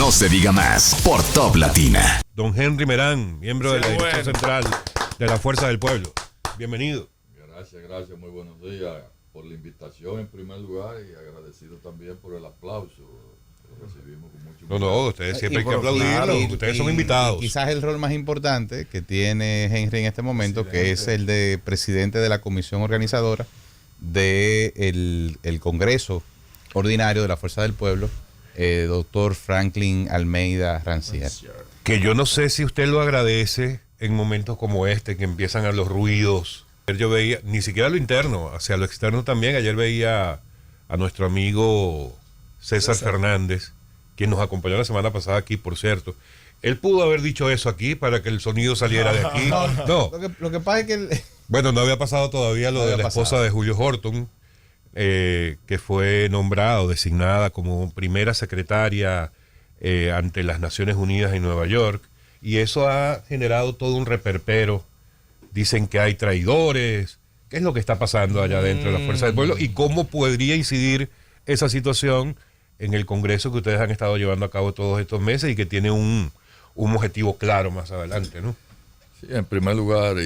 No se diga más por Top Latina. Don Henry Merán, miembro de la Dirección Central de la Fuerza del Pueblo. Bienvenido. Gracias, muy buenos días por la invitación en primer lugar y agradecido también por el aplauso. Lo recibimos con mucho gusto. No, ustedes siempre hay que aplaudirlo, ustedes son invitados. Quizás el rol más importante que tiene Henry en este momento, que es el de presidente de la comisión organizadora del el Congreso Ordinario de la Fuerza del Pueblo, doctor Franklin Almeida Rancière. Que yo no sé si usted lo agradece en momentos como este, que empiezan a los ruidos. Ayer yo veía, ni siquiera lo interno, hacia lo externo también. Ayer veía a nuestro amigo César Fernández, quien nos acompañó la semana pasada aquí, por cierto. Él pudo haber dicho eso aquí para que el sonido saliera de aquí. No. Lo que pasa es que... Bueno, no había pasado todavía lo de la esposa de Julio Horton, que fue nombrada o designada como primera secretaria ante las Naciones Unidas en Nueva York. Y eso ha generado todo un reperpero. Dicen que hay traidores. ¿Qué es lo que está pasando allá dentro de la Fuerza del Pueblo? ¿Y cómo podría incidir esa situación en el Congreso que ustedes han estado llevando a cabo todos estos meses y que tiene un objetivo claro más adelante, ¿no? Sí, en primer lugar,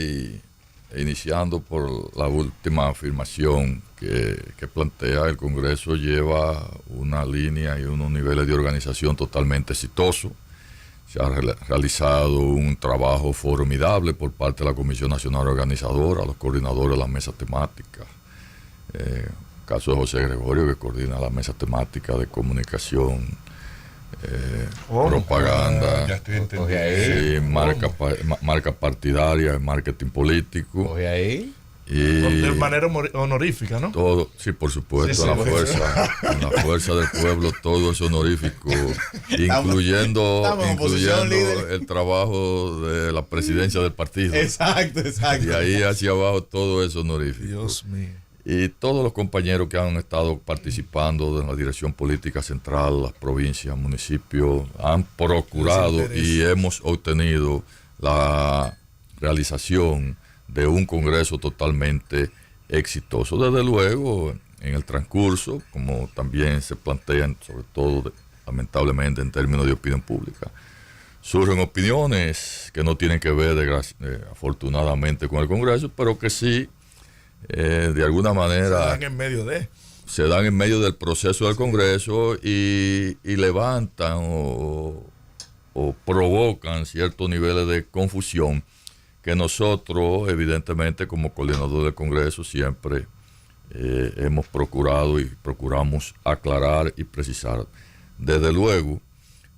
iniciando por la última afirmación que plantea, el Congreso lleva una línea y unos niveles de organización totalmente exitosos. Se ha realizado un trabajo formidable por parte de la Comisión Nacional Organizadora, los coordinadores de las mesas temáticas. Caso de José Gregorio, que coordina la mesa temática de comunicación, propaganda, ya estoy entendiendo. Sí, marca partidaria, marketing político. Coge ahí. Y de manera honorífica, ¿no? todo, sí, por supuesto, la fuerza del pueblo, todo es honorífico, incluyendo el trabajo de la presidencia del partido. Exacto. Y ahí hacia abajo todo es honorífico. Dios mío. Y todos los compañeros que han estado participando de la dirección política central, las provincias, municipios, han procurado y hemos obtenido la realización de un congreso totalmente exitoso. Desde luego, en el transcurso, como también se plantean, sobre todo lamentablemente en términos de opinión pública, surgen opiniones que no tienen que ver afortunadamente con el congreso, pero que sí, de alguna manera se dan en medio del proceso del congreso y levantan o provocan ciertos niveles de confusión que nosotros, evidentemente, como coordinador del Congreso, siempre hemos procurado y procuramos aclarar y precisar. Desde luego,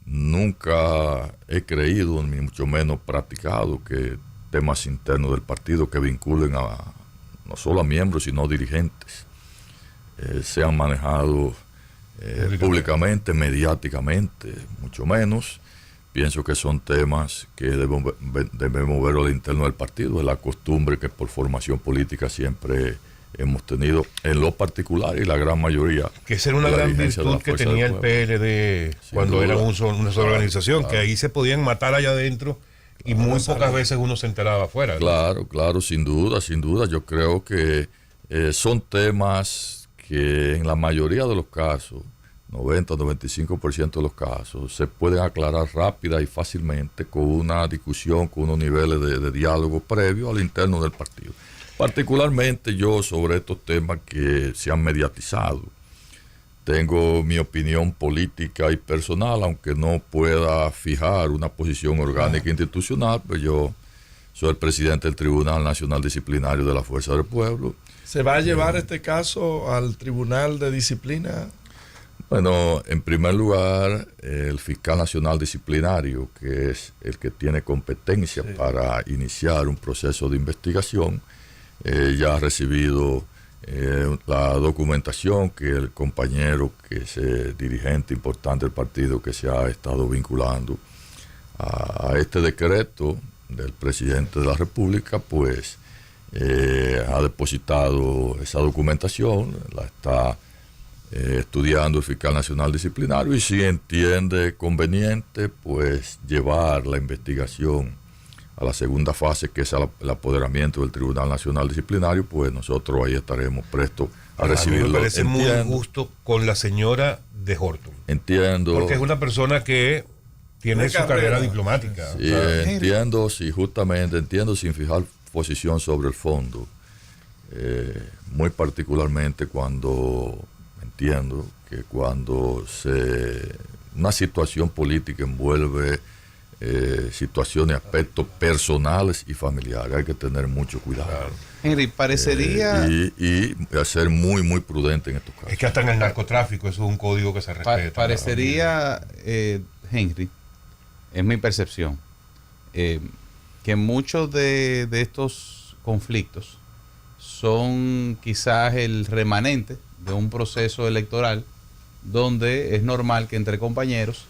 nunca he creído, ni mucho menos practicado, que temas internos del partido que vinculen no solo a miembros, sino a dirigentes, sean manejados públicamente, mediáticamente, mucho menos. Pienso que son temas que debemos ver al interno del partido. Es la costumbre que por formación política siempre hemos tenido en lo particular y la gran mayoría. Que esa era una gran virtud que tenía el PLD cuando era una sola organización, claro. Que ahí se podían matar allá adentro y muy pocas veces uno se enteraba afuera, ¿no? Claro, sin duda. Yo creo que son temas que en la mayoría de los casos, 90-95% de los casos, se pueden aclarar rápida y fácilmente con una discusión, con unos niveles de diálogo previo al interno del partido. Particularmente yo sobre estos temas que se han mediatizado. Tengo mi opinión política y personal, aunque no pueda fijar una posición orgánica institucional, pues yo soy el presidente del Tribunal Nacional Disciplinario de la Fuerza del Pueblo. ¿Se va a llevar este caso al Tribunal de Disciplina? Bueno, en primer lugar, el fiscal nacional disciplinario, que es el que tiene competencia para iniciar un proceso de investigación, ya ha recibido la documentación que el compañero, que es dirigente importante del partido, que se ha estado vinculando a este decreto del presidente de la República, pues ha depositado esa documentación, la está estudiando el fiscal nacional disciplinario, y si entiende conveniente, pues llevar la investigación a la segunda fase, que es el apoderamiento del Tribunal Nacional Disciplinario, pues nosotros ahí estaremos prestos a recibirlo. Me parece muy injusto con la señora de Horton. Entiendo. Porque es una persona que tiene su carrera diplomática. Sí, entiendo, sí, justamente entiendo sin fijar posición sobre el fondo. Muy particularmente cuando entiendo que cuando una situación política envuelve situaciones, aspectos personales y familiares, hay que tener mucho cuidado. Claro. Henry, parecería... y ser muy, muy prudente en estos casos. Es que hasta en el narcotráfico eso es un código que se respeta. Parecería, Henry, es mi percepción, que muchos de estos conflictos son quizás el remanente de un proceso electoral donde es normal que entre compañeros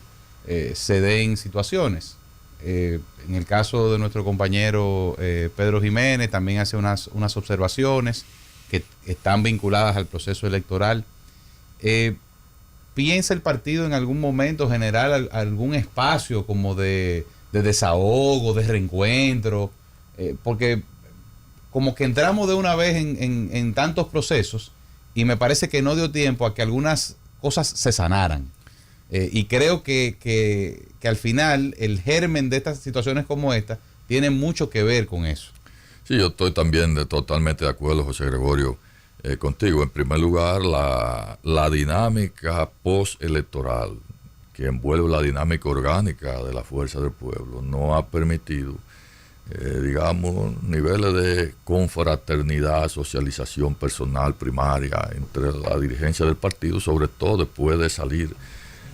se den situaciones. En el caso de nuestro compañero Pedro Jiménez también hace unas observaciones que están vinculadas al proceso electoral. ¿Piensa el partido en algún momento generar algún espacio como de desahogo, de reencuentro? Porque como que entramos de una vez en tantos procesos y me parece que no dio tiempo a que algunas cosas se sanaran. Y creo que al final el germen de estas situaciones como esta tiene mucho que ver con eso. Sí, yo estoy también totalmente de acuerdo, José Gregorio, contigo. En primer lugar, la dinámica postelectoral que envuelve la dinámica orgánica de la Fuerza del Pueblo no ha permitido, digamos, niveles de confraternidad, socialización personal primaria entre la dirigencia del partido, sobre todo después de salir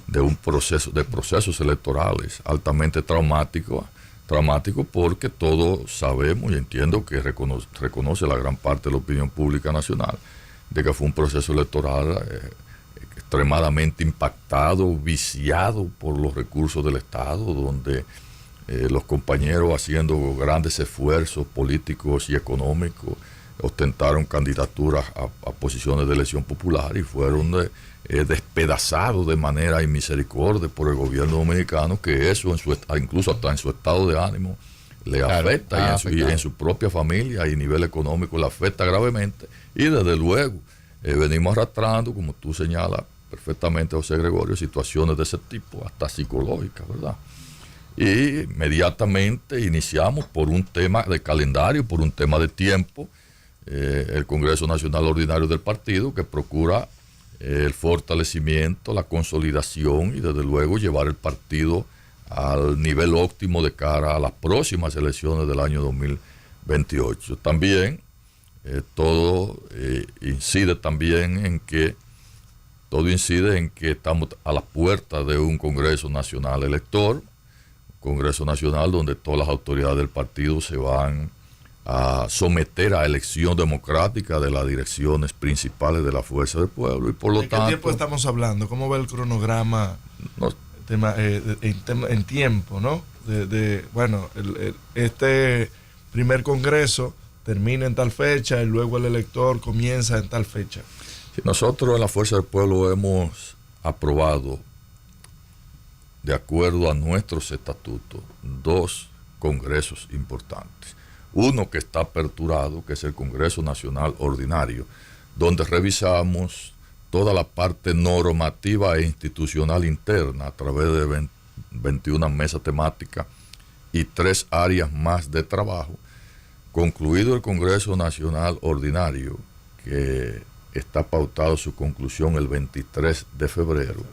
de procesos electorales altamente traumáticos porque todos sabemos y entiendo que reconoce la gran parte de la opinión pública nacional de que fue un proceso electoral extremadamente impactado, viciado por los recursos del Estado, donde los compañeros haciendo grandes esfuerzos políticos y económicos ostentaron candidaturas a posiciones de elección popular y fueron despedazados de manera inmisericordia por el gobierno dominicano, que eso incluso hasta en su estado de ánimo le afecta, y en su propia familia y nivel económico le afecta gravemente. Y desde luego venimos arrastrando, como tú señalas perfectamente, José Gregorio, situaciones de ese tipo, hasta psicológicas, ¿verdad? Y inmediatamente iniciamos por un tema de calendario, por un tema de tiempo, el Congreso Nacional Ordinario del partido, que procura el fortalecimiento, la consolidación y desde luego llevar el partido al nivel óptimo de cara a las próximas elecciones del año 2028. También todo incide en que estamos a las puertas de un Congreso Nacional elector, Congreso Nacional donde todas las autoridades del partido se van a someter a elección democrática de las direcciones principales de la Fuerza del Pueblo y por lo tanto... ¿De qué tiempo estamos hablando? ¿Cómo va el cronograma en tiempo, no? Este primer congreso termina en tal fecha y luego el elector comienza en tal fecha. Sí, nosotros en la Fuerza del Pueblo hemos aprobado, de acuerdo a nuestros estatutos, 2 congresos importantes. Uno que está aperturado, que es el Congreso Nacional Ordinario, donde revisamos toda la parte normativa e institucional interna a través de 21 mesas temáticas y 3 áreas más de trabajo. Concluido el Congreso Nacional Ordinario, que está pautado su conclusión el 23 de febrero,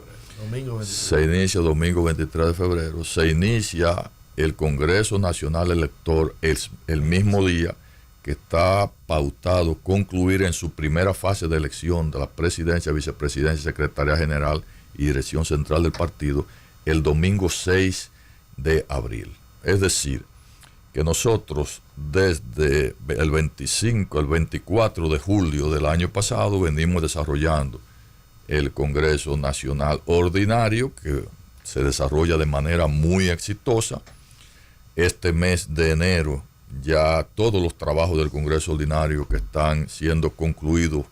se inicia domingo 23 de febrero, se inicia el Congreso Nacional Elector el mismo día, que está pautado concluir en su primera fase de elección de la presidencia, vicepresidencia, secretaría general y dirección central del partido el domingo 6 de abril. Es decir, que nosotros desde el 24 de julio del año pasado venimos desarrollando el Congreso Nacional Ordinario, que se desarrolla de manera muy exitosa. Este mes de enero ya todos los trabajos del Congreso Ordinario que están siendo concluidos,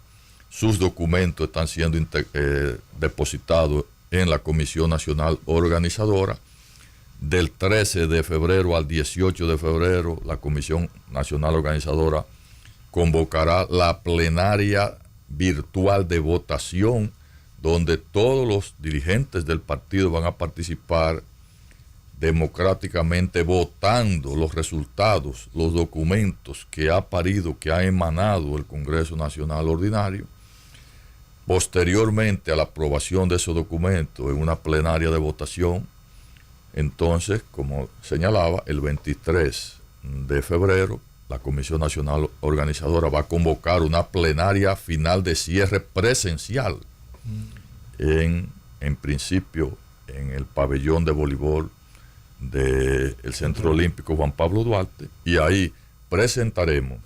sus documentos están siendo depositados en la Comisión Nacional Organizadora. Del 13 de febrero al 18 de febrero, la Comisión Nacional Organizadora convocará la plenaria virtual de votación donde todos los dirigentes del partido van a participar democráticamente votando los resultados, los documentos que ha parido, que ha emanado el Congreso Nacional Ordinario. Posteriormente a la aprobación de esos documentos en una plenaria de votación, entonces, como señalaba, el 23 de febrero, la Comisión Nacional Organizadora va a convocar una plenaria final de cierre presencial en principio en el pabellón de voleibol del Centro Olímpico Juan Pablo Duarte, y ahí presentaremos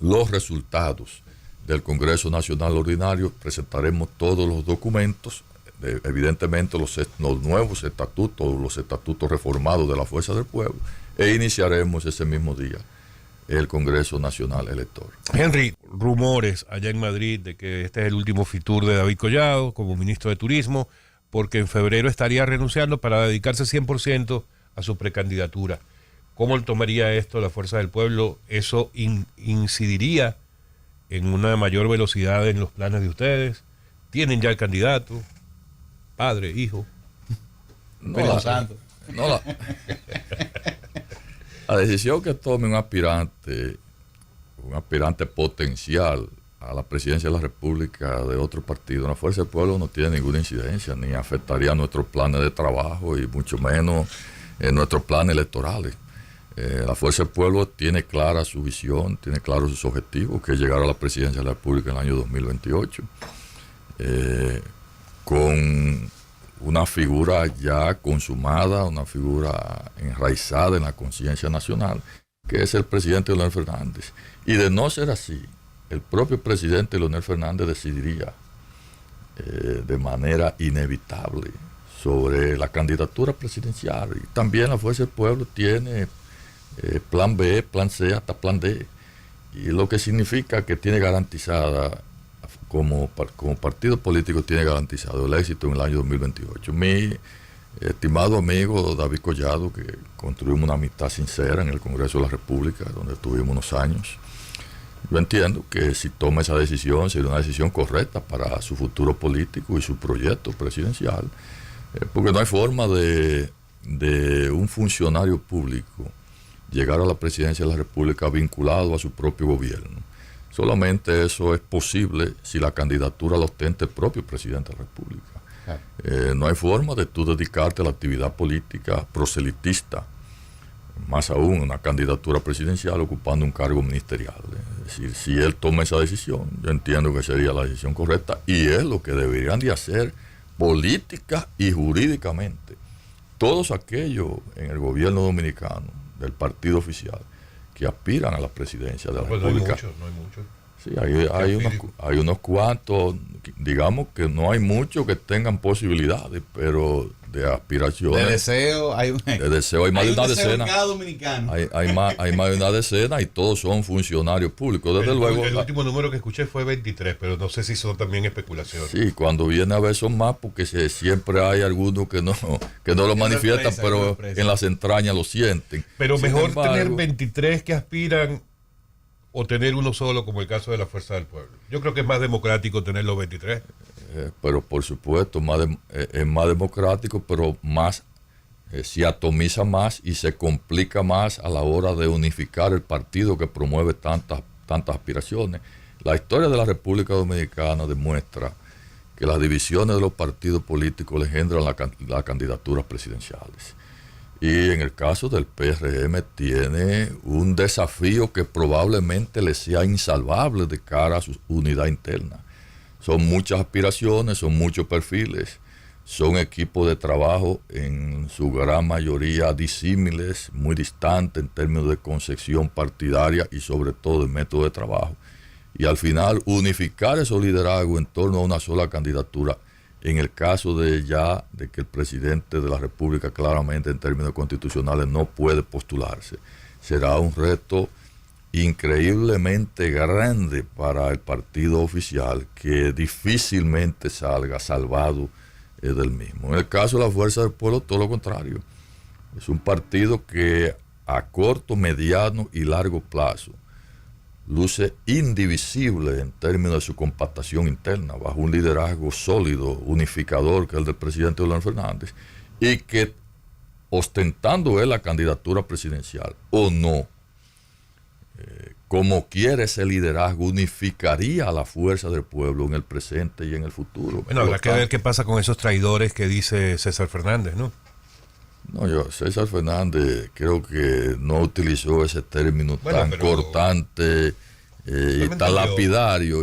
los resultados del Congreso Nacional Ordinario, presentaremos todos los documentos, evidentemente los nuevos estatutos, los estatutos reformados de la Fuerza del Pueblo, e iniciaremos ese mismo día el Congreso Nacional Electoral. Henry, rumores allá en Madrid de que este es el último Fitur de David Collado como ministro de Turismo, porque en febrero estaría renunciando para dedicarse 100% a su precandidatura. ¿Cómo tomaría esto la Fuerza del Pueblo? ¿Eso incidiría en una mayor velocidad en los planes de ustedes? ¿Tienen ya el candidato? Padre, hijo. La decisión que tome un aspirante potencial a la presidencia de la República de otro partido, la Fuerza del Pueblo no tiene ninguna incidencia, ni afectaría nuestros planes de trabajo y mucho menos nuestros planes electorales. La Fuerza del Pueblo tiene clara su visión, tiene claros sus objetivos, que es llegar a la presidencia de la República en el año 2028, con una figura ya consumada, una figura enraizada en la conciencia nacional, que es el presidente Leonel Fernández. Y de no ser así, el propio presidente Leonel Fernández decidiría de manera inevitable sobre la candidatura presidencial. Y también la Fuerza del Pueblo tiene plan B, plan C, hasta plan D. Y lo que significa que tiene garantizada, como partido político, tiene garantizado el éxito en el año 2028. Mi estimado amigo David Collado, que construimos una amistad sincera en el Congreso de la República, donde estuvimos unos años, yo entiendo que si toma esa decisión, sería una decisión correcta para su futuro político y su proyecto presidencial, porque no hay forma de un funcionario público llegar a la presidencia de la República vinculado a su propio gobierno. Solamente eso es posible si la candidatura la ostenta el propio presidente de la República. No hay forma de tú dedicarte a la actividad política proselitista, más aún una candidatura presidencial ocupando un cargo ministerial. Es decir, si él toma esa decisión, yo entiendo que sería la decisión correcta, y es lo que deberían de hacer política y jurídicamente todos aquellos en el gobierno dominicano del partido oficial que aspiran a la presidencia de la República. No hay muchos. Sí, hay unos cuantos, digamos que no hay muchos que tengan posibilidades, pero de aspiraciones. De deseo hay más de una decena. Cada dominicano. Hay más de una decena y todos son funcionarios públicos. Desde luego. El último número que escuché fue 23, pero no sé si son también especulaciones. Sí, cuando viene a ver son más, porque siempre hay algunos que no lo manifiestan, pero en las entrañas lo sienten. Pero Sin mejor embargo, tener 23 que aspiran o tener uno solo, como el caso de la Fuerza del Pueblo. Yo creo que es más democrático tener los 23. Pero por supuesto, es más democrático, pero más se atomiza más y se complica más a la hora de unificar el partido que promueve tantas aspiraciones. La historia de la República Dominicana demuestra que las divisiones de los partidos políticos engendran las candidaturas presidenciales. Y en el caso del PRM tiene un desafío que probablemente le sea insalvable de cara a su unidad interna. Son muchas aspiraciones, son muchos perfiles, son equipos de trabajo en su gran mayoría disímiles, muy distantes en términos de concepción partidaria y sobre todo de método de trabajo. Y al final unificar esos liderazgos en torno a una sola candidatura, en el caso de que el presidente de la República claramente en términos constitucionales no puede postularse, será un reto increíblemente grande para el partido oficial, que difícilmente salga salvado del mismo. En el caso de la Fuerza del Pueblo, todo lo contrario. Es un partido que a corto, mediano y largo plazo luce indivisible en términos de su compactación interna, bajo un liderazgo sólido, unificador, que es el del presidente Leonel Fernández, y que ostentando él la candidatura presidencial o no, como quiere ese liderazgo, unificaría a la fuerza del pueblo en el presente y en el futuro. Bueno, habrá que ver qué pasa con esos traidores que dice César Fernández, ¿no? No, César Fernández creo que no utilizó ese término tan cortante y tan lapidario,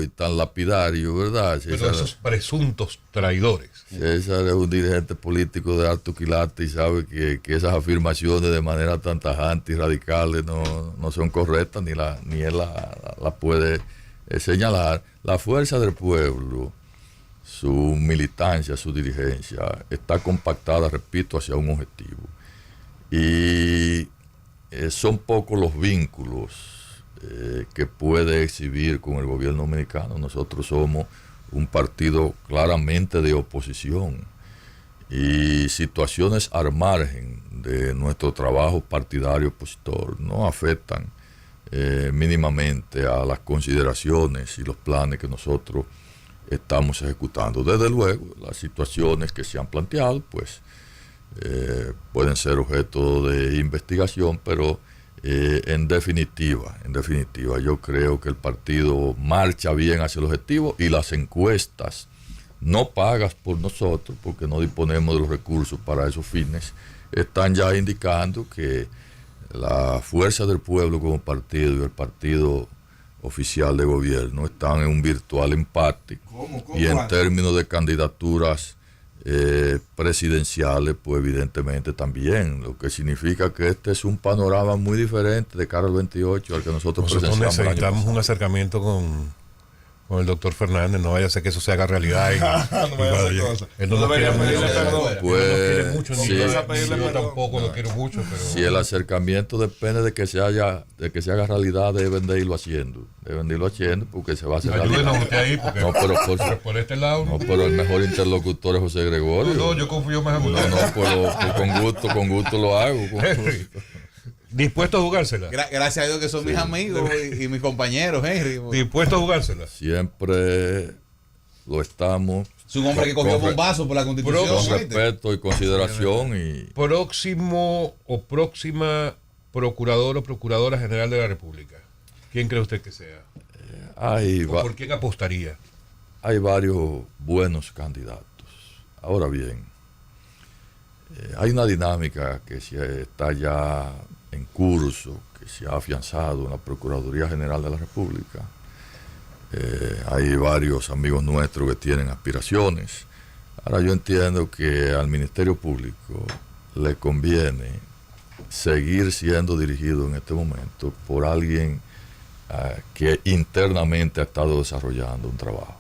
¿verdad? Pero César, esos presuntos traidores. César es un dirigente político de alto quilate y sabe que esas afirmaciones de manera tan tajante y radicales no son correctas, ni él la puede señalar. La fuerza del pueblo, su militancia, su dirigencia, está compactada, repito, hacia un objetivo. Y son pocos los vínculos que puede exhibir con el gobierno dominicano. Nosotros somos un partido claramente de oposición y situaciones al margen de nuestro trabajo partidario opositor no afectan mínimamente a las consideraciones y los planes que nosotros estamos ejecutando. Desde luego, las situaciones que se han planteado pues pueden ser objeto de investigación, pero en definitiva, yo creo que el partido marcha bien hacia el objetivo y las encuestas no pagas por nosotros, porque no disponemos de los recursos para esos fines, están ya indicando que la fuerza del pueblo como partido y el partido oficial de gobierno están en un virtual empate. ¿Cómo y en términos de candidaturas presidenciales, pues evidentemente también, lo que significa que este es un panorama muy diferente de cara al 28 al que nosotros presenciamos. Necesitamos un acercamiento con el doctor Fernández, no vaya a ser que eso se haga realidad. Él no debería pedirle perdón. Pues, mucho, yo tampoco lo quiero mucho. Pero si el acercamiento depende de que se haga realidad, deben de irlo haciendo, porque se va a hacer realidad. Ayúdenos usted ahí, porque no, pero por este lado. No, pero el mejor interlocutor es José Gregorio. No, yo confío más en usted. Pues con gusto lo hago. ¿Dispuesto a jugársela? Gracias a Dios que son mis amigos y mis compañeros, Henry. ¿Dispuesto a jugársela? Siempre lo estamos. Es un hombre que cogió bombazo por la Constitución. Con respeto y consideración. Próximo o próxima procurador o procuradora general de la República. ¿Quién cree usted que sea? ¿Por quién apostaría? Hay varios buenos candidatos. Ahora bien, hay una dinámica que está ya en curso, que se ha afianzado en la Procuraduría General de la República. Hay varios amigos nuestros que tienen aspiraciones. Ahora yo entiendo que al Ministerio Público le conviene seguir siendo dirigido en este momento por alguien que internamente ha estado desarrollando un trabajo.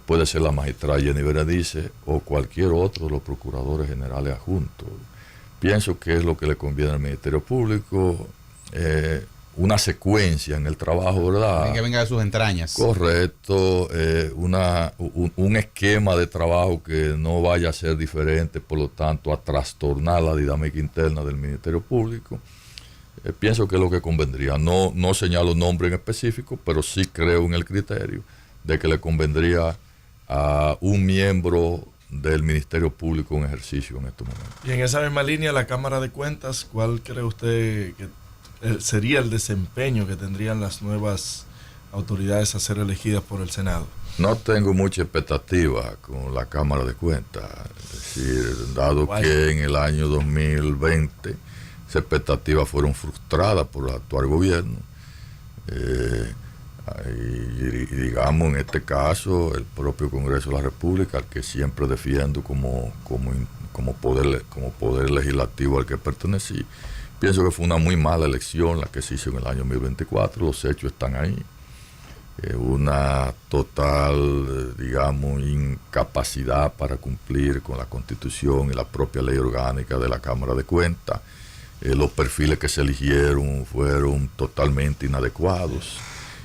Puede ser la magistrada Jenny Berenice o cualquier otro de los procuradores generales adjuntos. Pienso que es lo que le conviene al Ministerio Público, una secuencia en el trabajo, ¿verdad? Que venga de sus entrañas. Correcto, un esquema de trabajo que no vaya a ser diferente, por lo tanto, a trastornar la dinámica interna del Ministerio Público. Pienso que es lo que convendría. No señalo nombre en específico, pero sí creo en el criterio de que le convendría a un miembro del Ministerio Público en ejercicio en este momento. Y en esa misma línea, la Cámara de Cuentas, ¿cuál cree usted que sería el desempeño que tendrían las nuevas autoridades a ser elegidas por el Senado? No tengo mucha expectativa con la Cámara de Cuentas, es decir, dado que en el año 2020 esas expectativas fueron frustradas por el actual gobierno. Y digamos, en este caso, el propio Congreso de la República, al que siempre defiendo como poder legislativo al que pertenecí, pienso que fue una muy mala elección la que se hizo en el año 2024. Los hechos están ahí. Una total, digamos, incapacidad para cumplir con la Constitución y la propia ley orgánica de la Cámara de Cuentas. Los perfiles que se eligieron fueron totalmente inadecuados.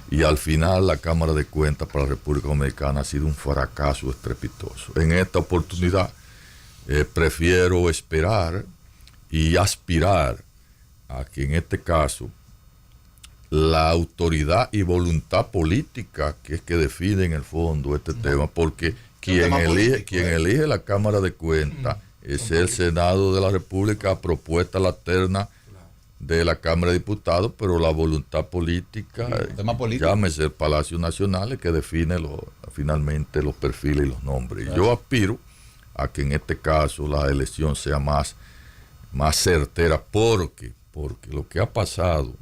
Y al final la Cámara de Cuentas para la República Dominicana ha sido un fracaso estrepitoso. En esta oportunidad prefiero esperar y aspirar a que en este caso la autoridad y voluntad política que es que define en el fondo este tema, porque quien elige la Cámara de Cuentas es el Senado de la República a propuesta la terna de la Cámara de Diputados, pero la voluntad política, llámese el Palacio Nacional, es que define finalmente los perfiles y los nombres. Claro. Yo aspiro a que en este caso la elección sea más certera, porque lo que ha pasado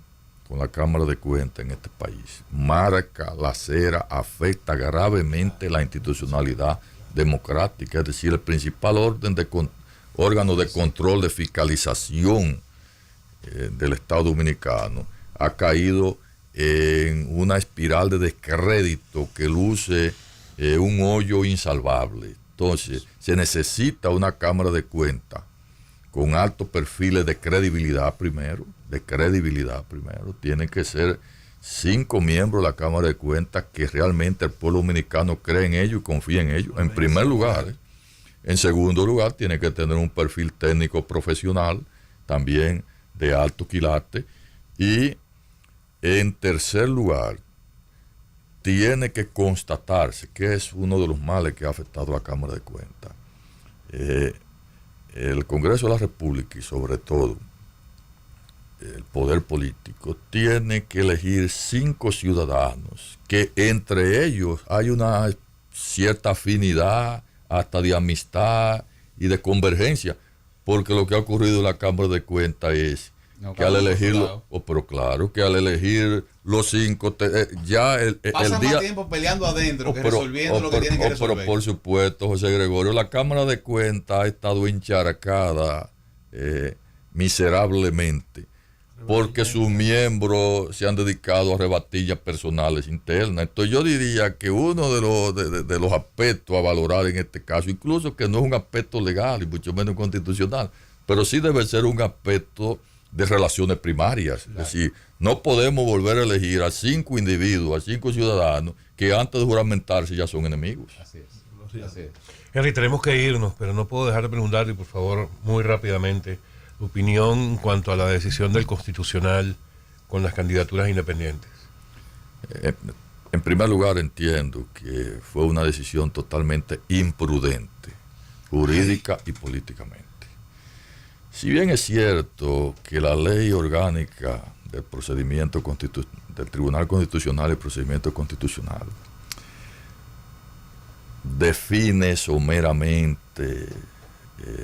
con la Cámara de Cuentas en este país marca la acera, afecta gravemente la institucionalidad democrática, es decir, el principal órgano de control, de fiscalización del Estado Dominicano ha caído en una espiral de descrédito que luce un hoyo insalvable. Entonces, se necesita una Cámara de Cuentas con altos perfiles de credibilidad primero. Tienen que ser 5 miembros de la Cámara de Cuentas que realmente el pueblo dominicano cree en ellos y confía en ellos, en primer lugar. En segundo lugar, tiene que tener un perfil técnico profesional, también de alto quilate. Y en tercer lugar, tiene que constatarse, que es uno de los males que ha afectado a la Cámara de Cuentas. El Congreso de la República y sobre todo el poder político tiene que elegir 5 ciudadanos que entre ellos hay una cierta afinidad, hasta de amistad y de convergencia, porque lo que ha ocurrido en la Cámara de Cuentas es que al elegirlo, pero claro, que al elegir los 5, ya el pasan día... más tiempo peleando adentro que resolviendo lo que tienen que resolver. Pero por supuesto, José Gregorio, la Cámara de Cuentas ha estado encharcada miserablemente, porque sus miembros se han dedicado a rebatillas personales internas. Entonces yo diría que uno de los aspectos a valorar en este caso, incluso que no es un aspecto legal y mucho menos constitucional, pero sí debe ser un aspecto de relaciones primarias. Claro. Es decir, no podemos volver a elegir a 5 individuos, a 5 ciudadanos que antes de juramentarse ya son enemigos. Así es. Henry, tenemos que irnos, pero no puedo dejar de preguntarle, por favor, muy rápidamente, tu opinión en cuanto a la decisión del Constitucional con las candidaturas independientes. En primer lugar, entiendo que fue una decisión totalmente imprudente, jurídica y políticamente. Si bien es cierto que la ley orgánica del procedimiento del Tribunal Constitucional y Procedimiento Constitucional define someramente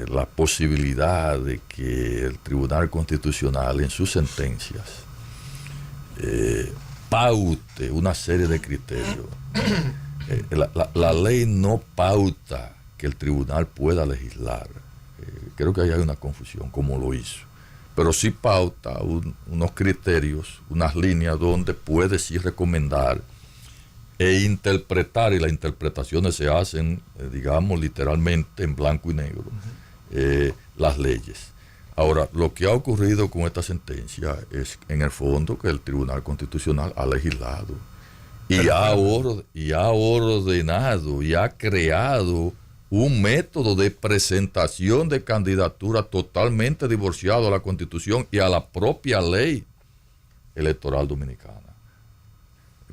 la posibilidad de que el Tribunal Constitucional en sus sentencias paute una serie de criterios. La ley no pauta que el tribunal pueda legislar. Creo que ahí hay una confusión, como lo hizo. Pero sí pauta unos criterios, unas líneas donde puede sí recomendar e interpretar, y las interpretaciones se hacen, digamos, literalmente en blanco y negro, las leyes. Ahora, lo que ha ocurrido con esta sentencia es, en el fondo, que el Tribunal Constitucional ha legislado y ha ordenado y ha creado un método de presentación de candidatura totalmente divorciado a la Constitución y a la propia ley electoral dominicana.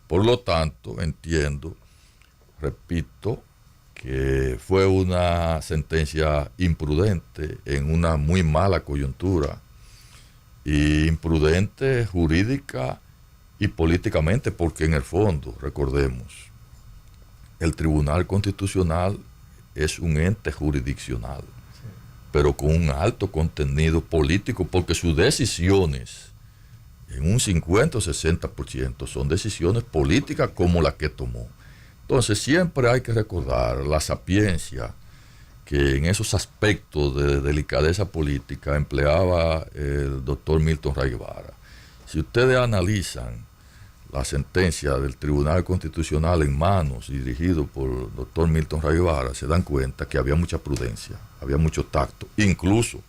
Por lo tanto, entiendo, repito, que fue una sentencia imprudente en una muy mala coyuntura, y imprudente jurídica y políticamente, porque en el fondo, recordemos, el Tribunal Constitucional es un ente jurisdiccional, pero con un alto contenido político, porque sus decisiones, en un 50 o 60%, son decisiones políticas como la que tomó. Entonces siempre hay que recordar la sapiencia que en esos aspectos de delicadeza política empleaba el doctor Milton Ray Guevara. Si ustedes analizan la sentencia del Tribunal Constitucional en manos y dirigido por el doctor Milton Ray Guevara, se dan cuenta que había mucha prudencia, había mucho tacto, incluso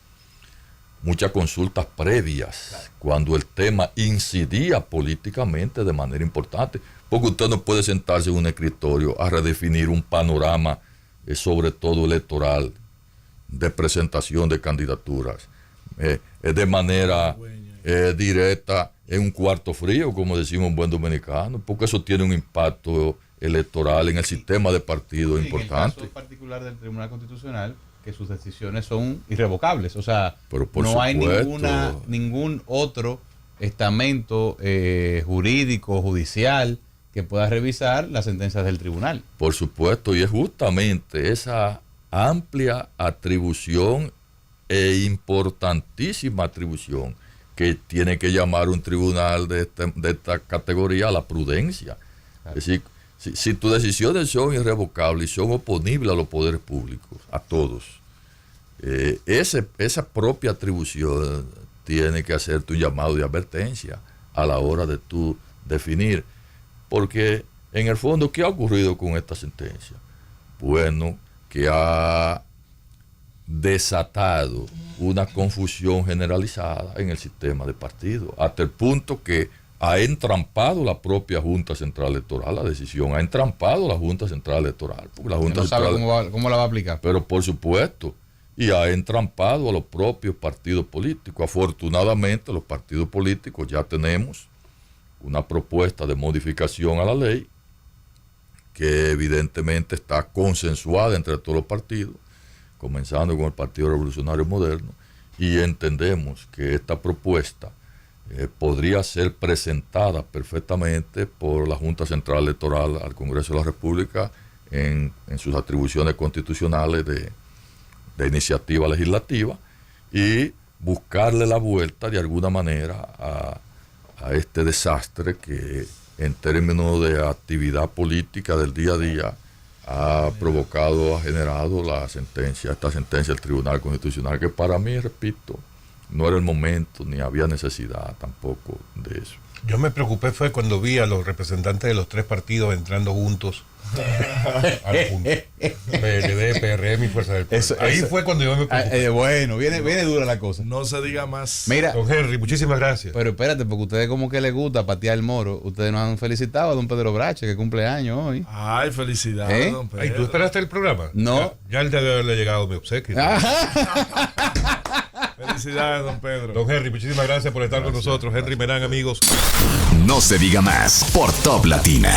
muchas consultas previas cuando el tema incidía políticamente de manera importante, porque usted no puede sentarse en un escritorio a redefinir un panorama, sobre todo electoral, de presentación de candidaturas de manera directa en un cuarto frío, como decimos en buen dominicano, porque eso tiene un impacto electoral en el sistema de partidos importante. En el caso particular del Tribunal Constitucional, que sus decisiones son irrevocables, o sea, no hay ningún otro estamento jurídico, judicial, que pueda revisar las sentencias del tribunal. Por supuesto, y es justamente esa amplia atribución e importantísima atribución que tiene que llamar un tribunal de esta categoría a la prudencia. Claro. Es decir, si tus decisiones son irrevocables y son oponibles a los poderes públicos, a todos, esa propia atribución tiene que hacerte un llamado de advertencia a la hora de tú definir. Porque, en el fondo, ¿qué ha ocurrido con esta sentencia? Bueno, que ha desatado una confusión generalizada en el sistema de partidos, hasta el punto que ha entrampado la propia Junta Central Electoral, la decisión, ha entrampado la Junta Central Electoral. Porque la Junta no sabe cómo la va a aplicar. Pero por supuesto, y ha entrampado a los propios partidos políticos. Afortunadamente, los partidos políticos ya tenemos una propuesta de modificación a la ley que evidentemente está consensuada entre todos los partidos, comenzando con el Partido Revolucionario Moderno, y entendemos que esta propuesta podría ser presentada perfectamente por la Junta Central Electoral al Congreso de la República en sus atribuciones constitucionales de iniciativa legislativa, y buscarle la vuelta de alguna manera a este desastre que en términos de actividad política del día a día ha generado esta sentencia del Tribunal Constitucional, que para mí, repito, no era el momento ni había necesidad tampoco de eso. Yo me preocupé fue cuando vi a los representantes de los tres partidos entrando juntos al punto. PLD, PRM y Fuerza del Pueblo. Ahí fue cuando yo me preocupé. Bueno, viene dura la cosa. No se diga más. Mira, don Henry, muchísimas gracias. Pero espérate, porque a ustedes como que les gusta patear el moro. Ustedes nos han felicitado a don Pedro Brache, que cumple años hoy. Ay, felicidades, don Pedro. Ay, ¿tú esperaste el programa? No. Ya él debe haberle llegado mi obsequio. Felicidades, don Pedro. Don Henry, muchísimas gracias por estar con nosotros. Henry Merán, amigos. No se diga más por Top Latina.